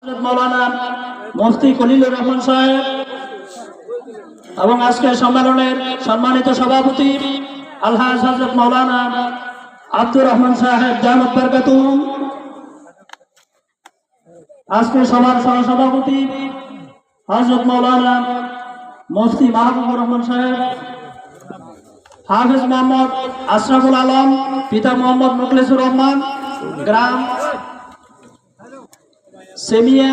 মৌলানা মুফতি খলিলুর রহমান সাহেব এবং আজকের সম্মেলনের সম্মানিত সভাপতি আলহাজ হযরত মৌলানা আব্দুর রহমান সাহেব জামাত বরকাতুম, আজকের সভার সহসভাপতি হযরত মৌলানা মুফতি মাহবুবুর রহমান সাহেব, হাফেজ মোহাম্মদ আশরাফুল আলম, পিতা মোহাম্মদ মুখলেসুর রহমান, গ্রাম সেমিয়া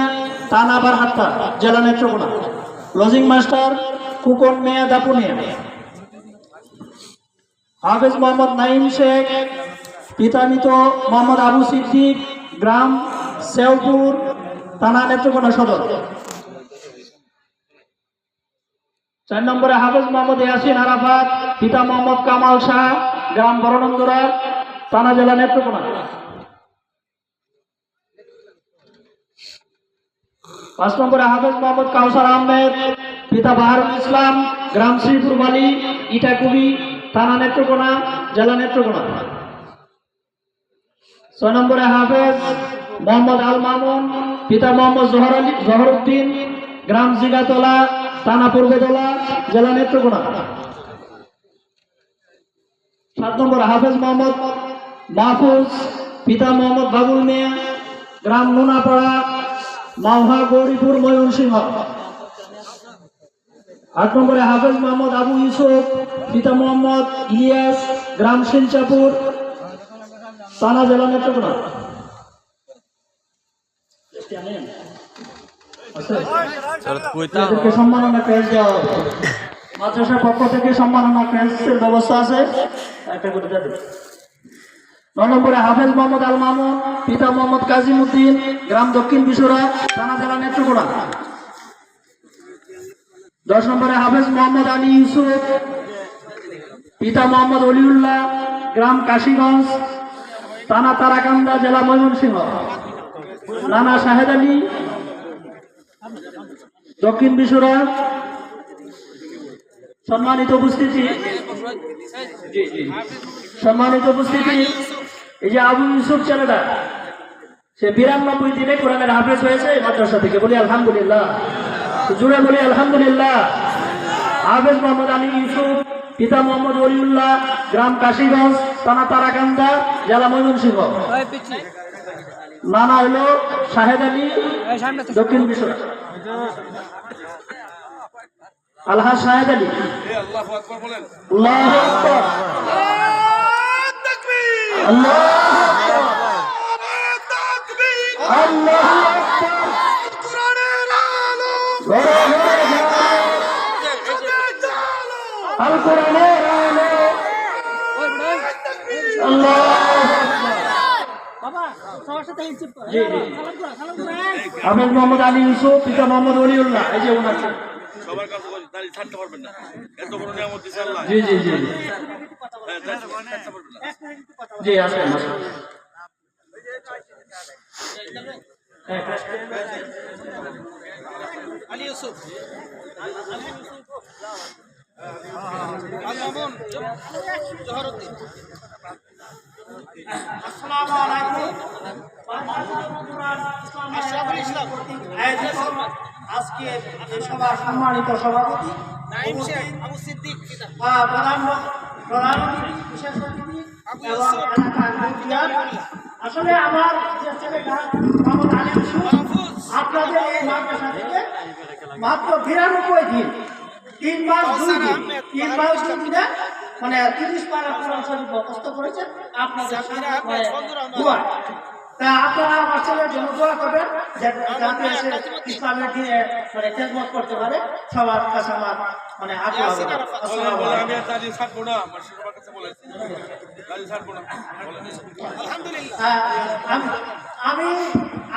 থানা বারহাট্টা, জেলা নেত্রকোনা, লজিং মাস্টার কুকন মেয়া দাপুনিয়া, হাফেজ মোহাম্মদ নাইম শেখ, পিতা মৃত মোহাম্মদ আবু সিদ্দিক, গ্রাম শেওপুর, থানা নেত্রকোনা সদর। 4 নম্বরে হাফেজ মোহাম্মদ ইয়াসিন আরাফাত, পিতা মোহাম্মদ কামাল শাহ, গ্রাম বরনন্দরা, থানা জেলা নেত্রকোনা। 5 নম্বরে হাফেজ মোহাম্মদ কাউসার আহমেদ, পিতা বাহারুল ইসলাম, গ্রাম শ্রীপুর বালি, ইটাকুবি, থানা নেত্রকোনা, জেলা নেত্রকোনা। 6 নম্বরে হাফেজ মোহাম্মদ আল মামুন, পিতা মোহাম্মদ জহরউদ্দিন, গ্রাম জিগাতলা, থানা পূর্বতলা, জেলা নেত্রকোনা। 7 নম্বরে হাফেজ মোহাম্মদ মাহফুজ, পিতা মোহাম্মদ বাবুল মিয়া, গ্রাম নুনাপাড়া, মাওহা গৌরীপুর, ময়মনসিংহ। 8 নম্বরে হাফেজ মোহাম্মদ আবু ইউসুফ, পিতা মোহাম্মদ ইলিয়াস, গ্রাম শিলচাপুর, থানা জেলা নেত্রকোনা। সম্মাননা ক্রেস দেওয়া হবে, মাদ্রাসার পক্ষ থেকে সম্মাননা ক্রেসের ব্যবস্থা আছে। 9 নম্বরে হাফেজ মোহাম্মদ আল মামুন, পিতা মোহাম্মদ কাজিমউদ্দিন, গ্রাম দক্ষিণ বিশুরা, থানা জেলা নেত্রকোনা। 10 নম্বরে হাফেজ মোহাম্মদ আলী ইউসুফ, পিতা মোহাম্মদ অলিউল্লাহ, গ্রাম কাশীগঞ্জ, থানা তারাকান্দা, জেলা ময়মনসিংহ। নানা শাহেদ আলী, দক্ষিণ বিশুরা। সম্মানিত উপস্থিতি, এই যে আবু ইউসুফ ছেলেটা, সে 92 দিনে কোরআনের হাফেজ হয়েছে মাদ্রাসা থেকে। বলি আলহামদুলিল্লাহ, জুড়ে বলি আলহামদুলিল্লাহ। হাফেজ মোহাম্মদ আলী ইউসুফ, পিতা মোহাম্মদ অলিউল্লাহ, গ্রাম কাশীগঞ্জ, থানা তারাকান্দা, জেলা ময়মনসিংহ। নানা হলো শাহেদ আলী, দক্ষিণ বিশ্বরা, আলহাজ শাহেদ আলী। আল্লাহু আকবার বলেন। আল্লাহু আকবার, আল্লাহু আকবার, আল্লাহু আকবার। কোরআনের আলো, আল কোরআনের আলো, আল্লাহু আকবার। বাবা সবার সাথে ইনসিপ করে সালাম করে। হাফেজ মোহাম্মদ আলী ইউসুফ, পিতা মোহাম্মদ ওলিউল্লাহ, এই যে ওনার সবার কাছে দাঁড়িয়ে থাকতে পারবেন না, এত বড় নিয়ামত দিয়েছে আল্লাহ। জি জি জি জি, আসেন আসেন। আলী ইউসুফ, আল মামুন, জহরউদ্দিন। আসসালামু আলাইকুম। আশরাফুল ইসলাম আজকে সভার সম্মানিত সভাপতি নাইম শেখ, আবু সিদ্দিক, প্রধান অতিথি, বিশেষ অতিথি এবং আসলে আমার যে ছেলেটা মোহাম্মদ আলী ইউসুফ আপনাদের এই মাদ্রাসা থেকে মাত্র 92 দিন, 3 মাস 2 দিন, 3 মাস 2 দিনে মানে 30 পারা কোরআন শরীফ মুখস্থ করেছেন। আপনাদের দোয়া, তা আপনারা আমার ছেলের জন্য দোয়া করবেন যাতে এসে ইসলামের দিনে মানে খেদমত করতে পারে। সবার কাছে আমার মানে আগ্রহ। আমি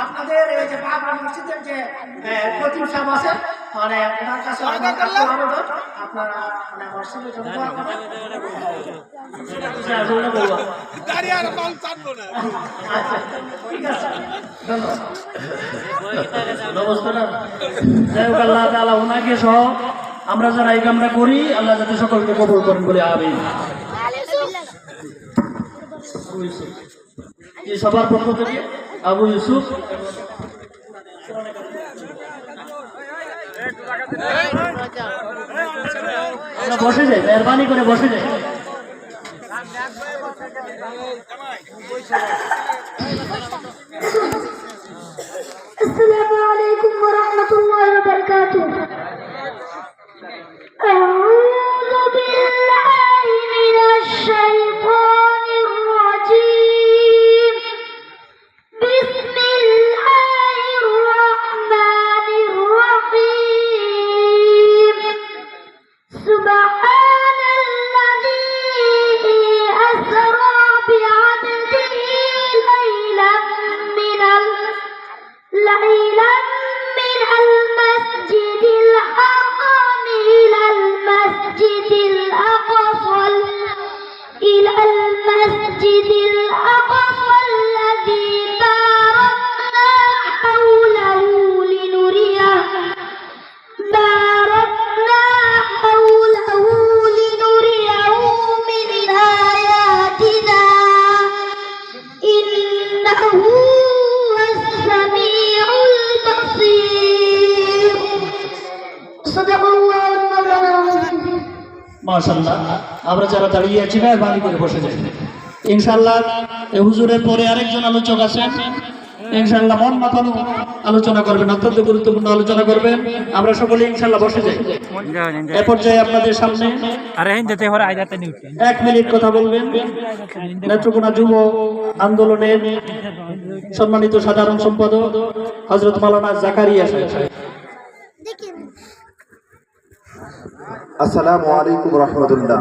আপনাদের এই যে বাবা মসজিদের যে খতিব সাহেব আছে, মানে ওনার কাছে আপনারা মানে আমার ছেলের জন্য দোয়া করবেন। আল্লাহ তাআলা ওনাকে সহ আমরা যারা এই কামটা করি, আল্লাহ যাতে সকলকে কবুল করেন বলে আমিন। সবার পক্ষ থেকে আবু ইউসুফ আমরা বসে যাই, মেহরবানি করে বসে যাই। السلام عليكم ورحمة الله وبركاته. أعوذ بالله من الشيطان الرجيم. بسم الله الرحمن الرحيم. سبحان الذي أسرى بعبده ليلا من المسجد الحرام إلى المسجد الأقصى الذي باركنا حوله لنريه من آياتنا إنه هو السميع البصير. صدق الله مولانا العظيم. মাশাআল্লাহ, আমরা যারা দাঁড়িয়ে আছি মেহরবানি করে বসে যাই। ইনশাআল্লাহ এই হুজুরের পরে আরেকজন আলোচক আছেন, ইনশাআল্লাহ মন মাতানো আলোচনা করবেন, অত্যন্ত গুরুত্বপূর্ণ আলোচনা করবেন। আমরা সকলে ইনশাআল্লাহ বসে যাই। এ পর্যায়ে আপনাদের সামনে 1 মিনিট কথা বলবেন নেত্রকোনা যুব আন্দোলনের সম্মানিত সাধারণ সম্পাদক হযরত মাওলানা জাকারিয়া সাহেব। আসসালামু আলাইকুম রহমতুল্লাহ।